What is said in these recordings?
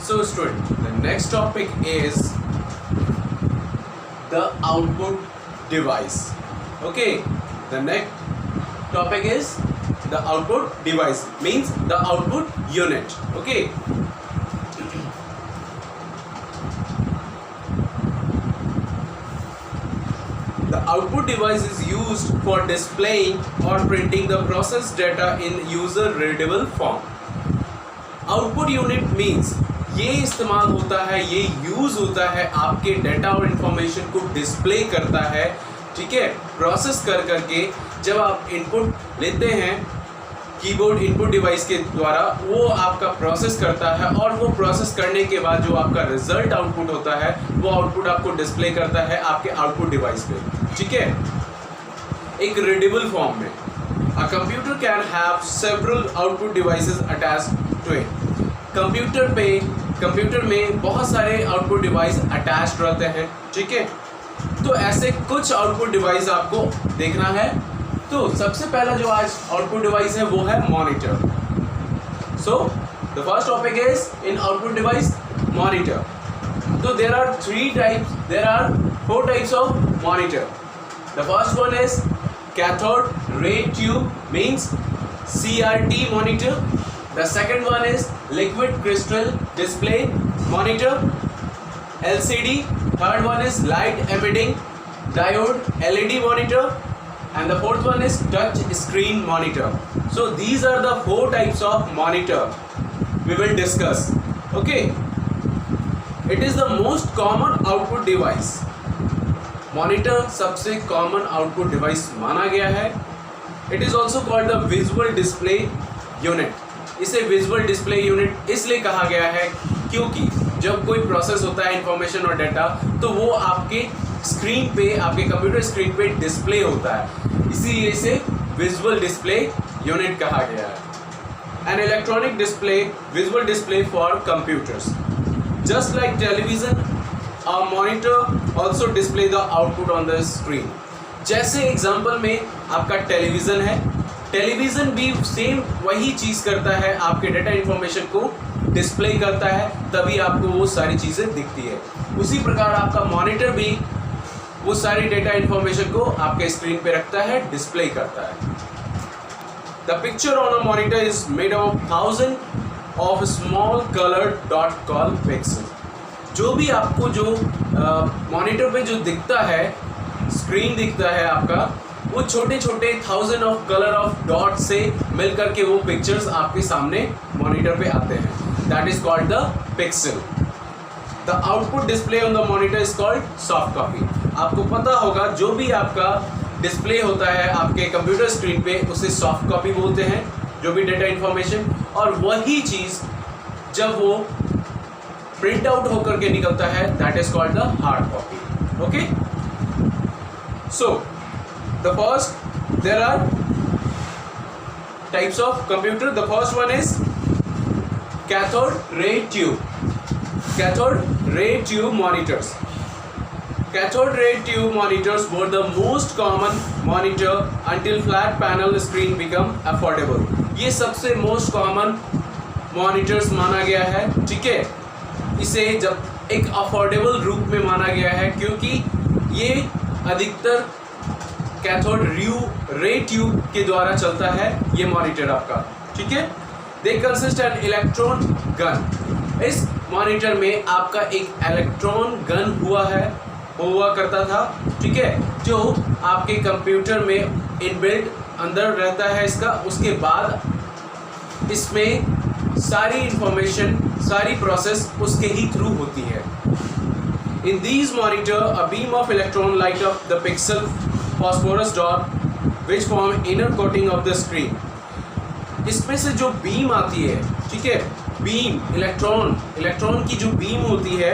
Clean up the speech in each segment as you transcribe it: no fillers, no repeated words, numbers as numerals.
So student, the next topic is the output device. Okay, the next topic is the output device, means the output unit. Okay, the output device is used for displaying or printing the processed data in user readable form. Output unit means ये इस्तेमाल होता है, ये use होता है, आपके data और information को डिस्प्ले करता है, ठीक है, प्रोसेस कर करके जब आप इनपुट लेते हैं कीबोर्ड इनपुट डिवाइस के द्वारा, वो आपका प्रोसेस करता है और वो प्रोसेस करने के बाद जो आपका रिजल्ट आउटपुट होता है वो आउटपुट आपको डिस्प्ले करता है आपके आउटपुट डिवाइस पे, ठीक है, एक रीडेबल फॉर्म में. A computer can have several output devices attached to it. Computer में बहुत सारे आउटपुट डिवाइस अटैच्ड रहते हैं, ठीक है. तो ऐसे कुछ आउटपुट डिवाइस आपको देखना है. तो सबसे पहला जो आज आउटपुट डिवाइस है वो है monitor. So the first topic is in output device monitor. तो there are four types of monitor. The first one is cathode ray tube, means CRT monitor. The second one is liquid crystal display monitor, LCD. Third one is light emitting diode LED monitor, and the fourth one is touch screen monitor. So these are the four types of monitor we will discuss. Okay, it is the most common output device. Monitor सबसे common output device माना गया है. It is also called the visual display unit. इसे visual display unit इसलिए कहा गया है क्योंकि जब कोई प्रोसेस होता है इंफॉर्मेशन और डाटा, तो वो आपके स्क्रीन पे, आपके कंप्यूटर स्क्रीन पे डिस्प्ले होता है, इसीलिए इसे विजुअल डिस्प्ले यूनिट कहा गया है. An electronic display, visual display for computers. Just like television, a monitor also display the output on the screen. जैसे एग्जाम्पल में आपका टेलीविज़न है, टेलीविज़न भी सेम वही चीज़ करता है, आपके डाटा इन्फॉर्मेशन को डिस्प्ले करता है, तभी आपको वो सारी चीज़ें दिखती है. उसी प्रकार आपका मॉनिटर भी वो सारी डाटा इन्फॉर्मेशन को आपके स्क्रीन पे रखता है, डिस्प्ले करता है. The picture on a monitor is made of 1000 of small coloured dot called pixel. जो भी आपको जो मॉनिटर पे जो दिखता है, स्क्रीन दिखता है आपका, वो छोटे छोटे 1000 ऑफ कलर ऑफ डॉट से मिलकर के वो पिक्चर्स आपके सामने मॉनिटर पे आते हैं. That is called the pixel. The output display on the monitor is called soft copy. आपको पता होगा जो भी आपका डिस्प्ले होता है आपके कंप्यूटर स्क्रीन पे, उसे सॉफ्ट कॉपी बोलते हैं, जो भी डेटा इंफॉर्मेशन. और वही चीज़ जब वो प्रिंट आउट होकर के निकलता है, that is called the hard copy. Okay, so the first, there are types of computer. The first one is cathode ray tube. Cathode ray tube monitors. Cathode ray tube monitors were the most common monitor until flat panel screen become affordable. ये सबसे most common monitors माना गया है, ठीक है. इसे जब एक affordable रूप में माना गया है क्योंकि ये अधिकतर कैथोड रे ट्यूब के द्वारा चलता है ये मॉनिटर आपका, ठीक है. They consist an electron gun. इस मॉनिटर में आपका एक इलेक्ट्रॉन गन हुआ करता था, ठीक है, जो आपके कंप्यूटर में इनबिल्ट अंदर रहता है इसका. उसके बाद इसमें सारी इंफॉर्मेशन, सारी प्रोसेस उसके ही थ्रू होती है. In these monitor a beam of electron light up the pixel phosphorus dot which form inner coating of the screen. इसमें से जो बीम आती है, ठीक है, बीम इलेक्ट्रॉन की जो बीम होती है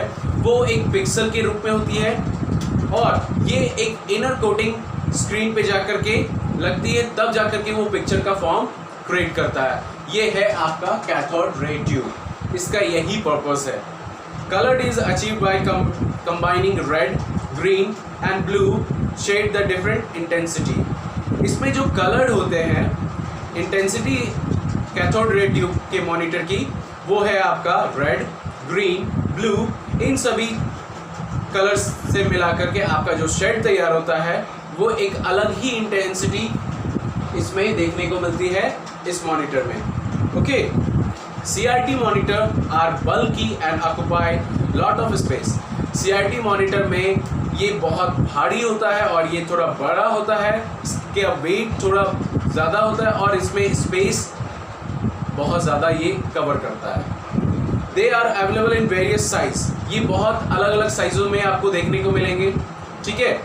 वो एक पिक्सल के रूप में होती है और ये एक इनर कोटिंग स्क्रीन पे जाकर के लगती है, तब जाकर के वो पिक्चर का फॉर्म क्रिएट करता है. ये है आपका कैथोड रे ट्यूब. इसका यही पर्पस है. Coloured is achieved by combining red, green and blue shade the different intensity. इसमें जो कलर्ड होते हैं, इंटेंसिटी कैथोड रे ट्यूब के मॉनिटर की वो है आपका रेड, ग्रीन, ब्लू, इन सभी कलर्स से मिला करके आपका जो शेड तैयार होता है वो एक अलग ही इंटेंसिटी इसमें देखने को मिलती है इस मॉनिटर में। Okay, CRT monitor are bulky and occupy lot of space. CRT monitor में ये बहुत भारी होता है और ये थोड़ा बड़ा होता है, इसका वेट थोड़ा ज़्यादा होता है और इसमें स्पेस बहुत ज़्यादा ये कवर करता है। They are available in various size, ये बहुत अलग अलग साइजों में आपको देखने को मिलेंगे, ठीक है,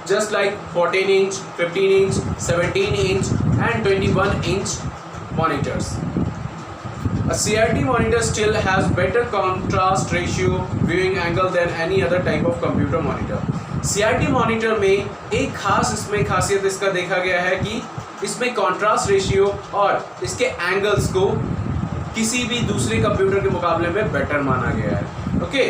just like 14 inch, 15 inch, 17 inch and 21 inch monitors. A CRT monitor still has better contrast ratio viewing angle than any other type of computer monitor. CRT monitor में एक खास इसमें खासियत इसका देखा गया है कि इसमें कॉन्ट्रास्ट रेशियो और इसके एंगल्स को किसी भी दूसरे कंप्यूटर के मुकाबले में बेटर माना गया है। Okay,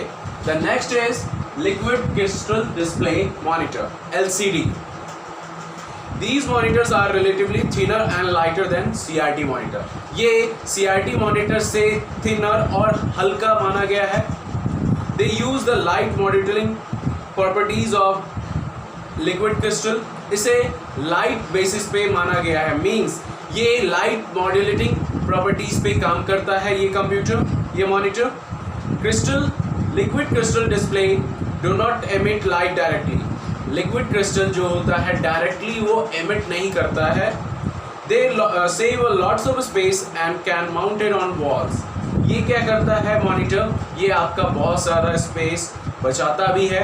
the next is liquid crystal display monitor, LCD. These monitors are relatively thinner and lighter than CRT monitor. ये CRT monitor से thinner और हल्का माना गया है। They use the light modulating properties of liquid crystal. इसे light basis पे माना गया है, means ये light modulating properties पे काम करता है ये कंप्यूटर, ये monitor. Liquid crystal display do not emit light directly. Liquid crystal जो होता है डायरेक्टली वो एमिट नहीं करता है। They save lots of space and can mounted on walls. ये क्या करता है मॉनिटर, ये आपका बहुत सारा स्पेस बचाता भी है।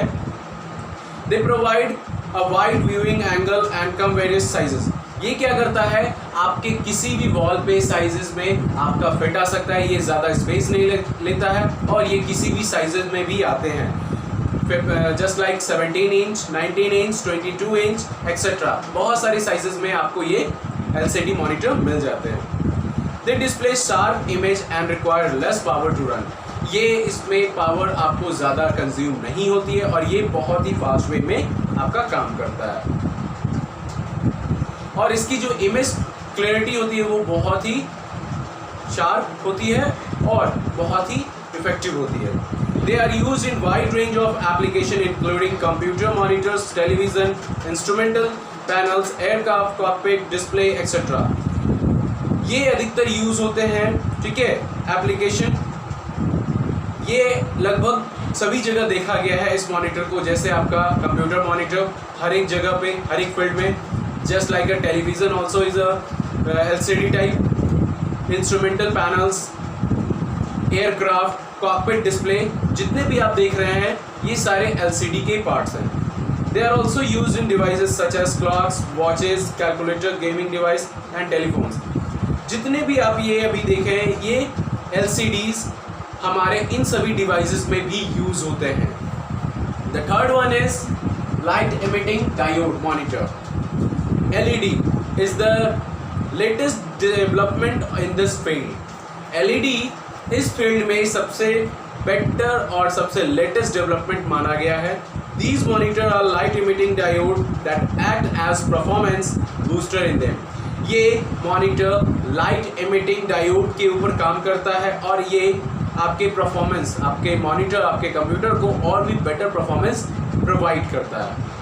They provide a wide viewing angle and come various sizes. ये क्या करता है, आपके किसी भी वॉल पे साइजेस में आपका फिट आ सकता है, ये ज़्यादा स्पेस नहीं लेता है और ये किसी भी साइजेस में भी आते हैं, just like 17 inch, 19 inch, 22 inch etcetera, बहुत सारी साइजेस में आपको ये LCD मॉनिटर मिल जाते हैं। They display sharp image and require less power to run. ये इसमें पावर आपको ज़्यादा कंज्यूम नहीं होती है और ये बहुत ही फास्ट वे में आपका काम करता है और इसकी जो इमेज क्लैरिटी होती है वो बहुत ही शार्प होती है और बहुत ही इफेक्टिव होती है। They are used in wide range of application including computer monitors, television, instrumental panels, aircraft, cockpit, display, etc. ये अधिकतर यूज होते हैं, ठीक है, एप्लीकेशन ये लगभग सभी जगह देखा गया है इस मॉनिटर को, जैसे आपका कंप्यूटर मॉनिटर हर एक जगह पे हर एक फील्ड में, just like a television also is a LCD type, instrumental panels, aircraft, cockpit display, जितने भी आप देख रहे हैं ये सारे LCD के पार्ट्स हैं। They are also use in devices such as clocks, watches, calculator, gaming device and telephones. जितने भी आप ये अभी देखे हैं ये LCDs हमारे इन सभी डिवाइसेस में भी यूज होते हैं। The third one is light emitting diode monitor, LED is the latest development in this field. LED इस फील्ड में सबसे बेटर और सबसे लेटेस्ट डेवलपमेंट माना गया है। These monitor are light emitting diode that act as performance booster in them. ये monitor light emitting diode के ऊपर काम करता है और ये आपके परफॉर्मेंस, आपके मॉनिटर, आपके कंप्यूटर को और भी बेटर परफॉर्मेंस प्रोवाइड करता है।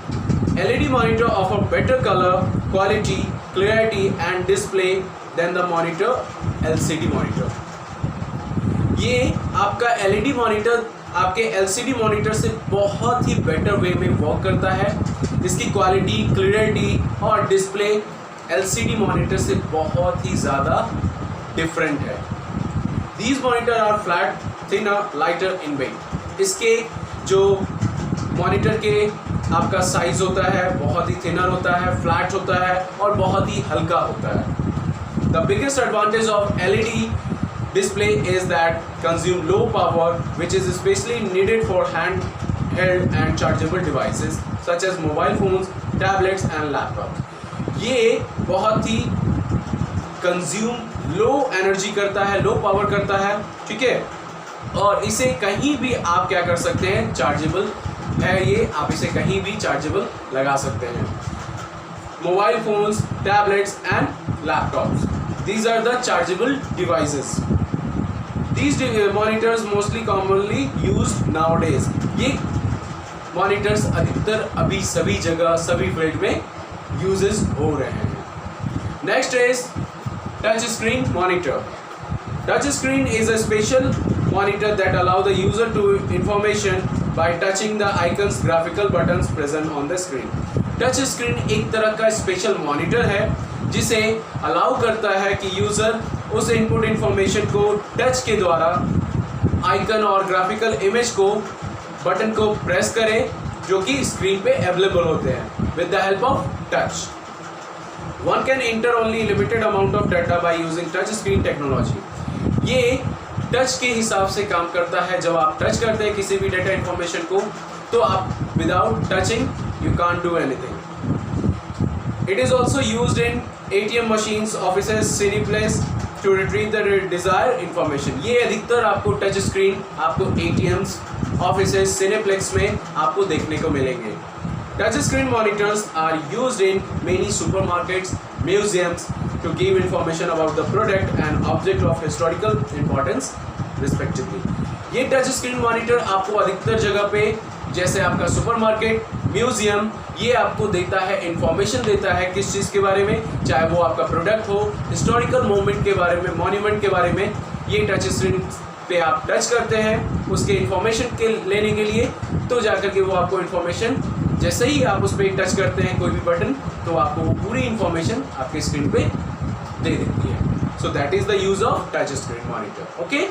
LED monitor offer better color quality, clarity and display than the monitor LCD monitor. ये आपका LED मॉनिटर आपके LCD मॉनिटर से बहुत ही बेटर वे में वर्क करता है। इसकी क्वालिटी, क्लियरिटी और डिस्प्ले LCD मॉनिटर से बहुत ही ज़्यादा डिफरेंट है। These monitor are flat, thinner, lighter in weight. इसके जो मॉनिटर के आपका साइज होता है बहुत ही थिनर होता है, फ्लैट होता है और बहुत ही हल्का होता है। The biggest advantage of LED display is that consume low power, which is especially needed for handheld and chargeable devices such as mobile phones, tablets and laptops. ये बहुत ही कंज्यूम लो एनर्जी करता है, लो पावर करता है, ठीक है, और इसे कहीं भी आप क्या कर सकते हैं, चार्जेबल है ये, आप इसे कहीं भी चार्जेबल लगा सकते हैं। Mobile phones, tablets and laptops, these are the chargeable devices. These monitors mostly commonly used nowadays. ये monitors अधिकतर अभी सभी जगह सभी फील्ड में uses हो रहे हैं. Next is touch screen monitor. Touch screen is a special monitor that allow the user to information by touching the icons graphical buttons present on the screen. Touch screen एक तरह का special monitor है जिसे allow करता है कि user उस input information को टच के द्वारा आइकन और ग्राफिकल इमेज को बटन को प्रेस करे जो कि स्क्रीन पे अवेलेबल होते हैं with the help of touch. One can inter only limited amount of data by using touch screen technology. ये टच के हिसाब से काम करता है. जब आप टच करते हैं किसी भी डेटा इंफॉर्मेशन को तो आप without touching you can't do anything. It is also used in ATM machines, offices, cineplace to retrieve the desired information. ये अधिकतर आपको टच स्क्रीन आपको ATMs, offices, cineplex में आपको देखने को मिलेंगे. Touch screen monitors are used in many supermarkets, museums to give information about the product and object of historical importance respectively. ये टच स्क्रीन मॉनिटर आपको अधिकतर जगह पे जैसे आपका सुपरमार्केट, म्यूजियम, ये आपको देता है इंफॉर्मेशन देता है किस चीज़ के बारे में, चाहे वो आपका प्रोडक्ट हो, हिस्टोरिकल मोमेंट के बारे में, मॉन्यूमेंट के बारे में. ये टच स्क्रीन पे आप टच करते हैं उसके इंफॉर्मेशन के लेने के लिए तो जाकर के वो आपको इंफॉर्मेशन जैसे ही आप उस पर टच करते हैं कोई भी बटन तो आपको वो पूरी इंफॉर्मेशन आपके स्क्रीन पे दे देती है. So that is the use of touch screen monitor. Okay.